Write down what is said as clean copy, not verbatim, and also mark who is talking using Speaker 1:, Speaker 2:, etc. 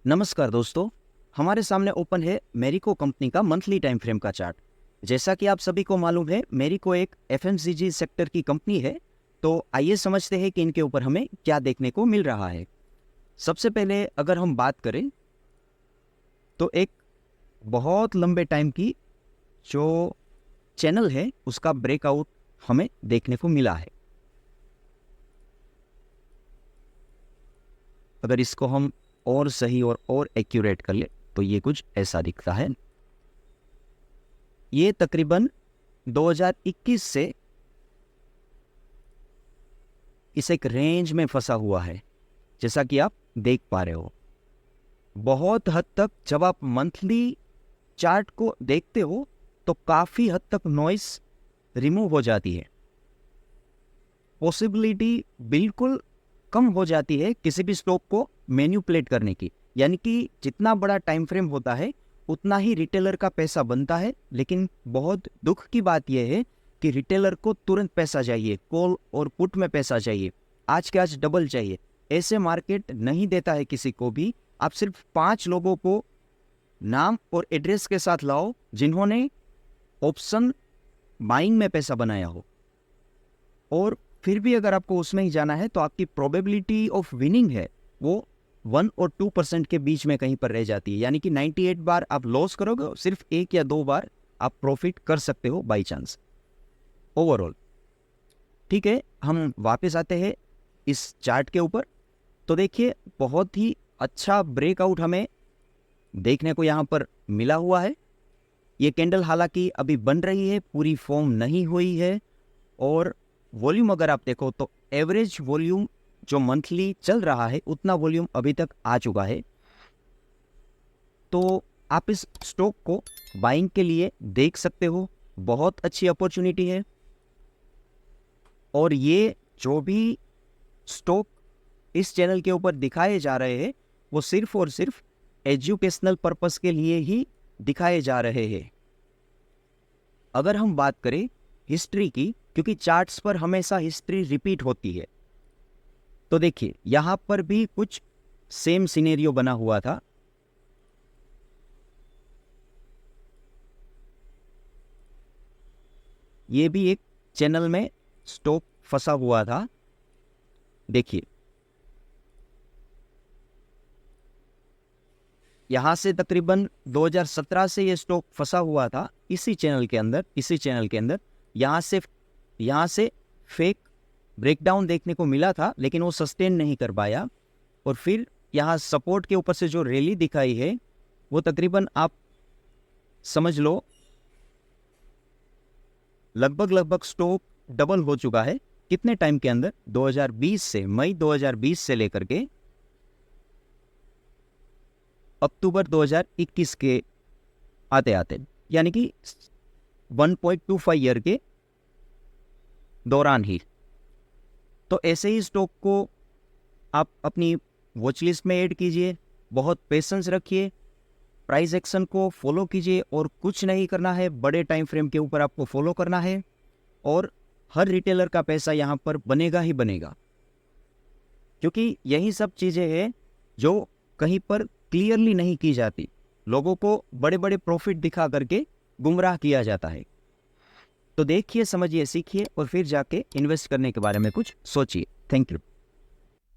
Speaker 1: नमस्कार दोस्तों। हमारे सामने ओपन है मेरिको कंपनी का मंथली टाइम फ्रेम का चार्ट। जैसा कि आप सभी को मालूम है, मेरिको एक एफएमसीजी सेक्टर की कंपनी है। तो आइए समझते हैं कि इनके ऊपर हमें क्या देखने को मिल रहा है। सबसे पहले अगर हम बात करें तो एक बहुत लंबे टाइम की जो चैनल है उसका ब्रेकआउट हमें देखने को मिला है। अगर इसको हम और सही और एक्यूरेट कर ले तो ये कुछ ऐसा दिखता है। ये तकरीबन 2021 से इस एक रेंज में फंसा हुआ है, जैसा कि आप देख पा रहे हो। बहुत हद तक जब आप मंथली चार्ट को देखते हो तो काफी हद तक नॉइस रिमूव हो जाती है। पॉसिबिलिटी बिल्कुल कम हो जाती है किसी भी स्टॉक को मैन्युपुलेट करने की। यानी कि जितना बड़ा टाइम फ्रेम होता है उतना ही रिटेलर का पैसा बनता है। लेकिन बहुत दुख की बात यह है कि रिटेलर को तुरंत पैसा चाहिए, कॉल और पुट में पैसा चाहिए, आज के आज डबल चाहिए। ऐसे मार्केट नहीं देता है किसी को भी। आप सिर्फ 5 लोगों को नाम और एड्रेस के साथ लाओ जिन्होंने ऑप्शन बाइंग में पैसा बनाया हो, और फिर भी अगर आपको उसमें ही जाना है तो आपकी प्रोबेबिलिटी ऑफ विनिंग है वो 1 और 2% के बीच में कहीं पर रह जाती है। यानी कि 98 बार आप लॉस करोगे, सिर्फ 1 या 2 बार आप प्रॉफिट कर सकते हो बाई चांस ओवरऑल। ठीक है, हम वापस आते हैं इस चार्ट के ऊपर। तो देखिए, बहुत ही अच्छा ब्रेकआउट हमें देखने को यहाँ पर मिला हुआ है। ये कैंडल हालांकि अभी बन रही है, पूरी फॉर्म नहीं हुई है। और वॉल्यूम अगर आप देखो तो एवरेज वॉल्यूम जो मंथली चल रहा है उतना वॉल्यूम अभी तक आ चुका है। तो आप इस स्टॉक को बाइंग के लिए देख सकते हो, बहुत अच्छी अपॉर्चुनिटी है। और ये जो भी स्टॉक इस चैनल के ऊपर दिखाए जा रहे हैं वो सिर्फ और सिर्फ एजुकेशनल पर्पस के लिए ही दिखाए जा रहे हैं। अगर हम बात करें हिस्ट्री की, क्योंकि चार्ट्स पर हमेशा हिस्ट्री रिपीट होती है, तो देखिए यहां पर भी कुछ सेम सिनेरियो बना हुआ था। ये भी एक चैनल में स्टॉक फंसा हुआ था। देखिए यहां से तकरीबन 2017 से ये स्टॉक फंसा हुआ था इसी चैनल के अंदर। यहां से फेक ब्रेकडाउन देखने को मिला था, लेकिन वो सस्टेन नहीं कर पाया। और फिर यहाँ सपोर्ट के ऊपर से जो रैली दिखाई है वो तकरीबन आप समझ लो लगभग स्टॉक डबल हो चुका है। कितने टाइम के अंदर? 2020 से, मई 2020 से लेकर के अक्टूबर 2021 के आते आते, यानी कि 1.25 ईयर के दौरान ही। तो ऐसे ही स्टॉक को आप अपनी वॉच लिस्ट में ऐड कीजिए, बहुत पेशेंस रखिए, प्राइस एक्शन को फॉलो कीजिए, और कुछ नहीं करना है, बड़े टाइम फ्रेम के ऊपर आपको फॉलो करना है। और हर रिटेलर का पैसा यहाँ पर बनेगा ही बनेगा, क्योंकि यही सब चीज़ें हैं जो कहीं पर क्लियरली नहीं की जाती। लोगों को बड़े बड़े प्रॉफिट दिखा करके गुमराह किया जाता है। तो देखिए, समझिए, सीखिए और फिर जाके इन्वेस्ट करने के बारे में कुछ सोचिए। Thank you.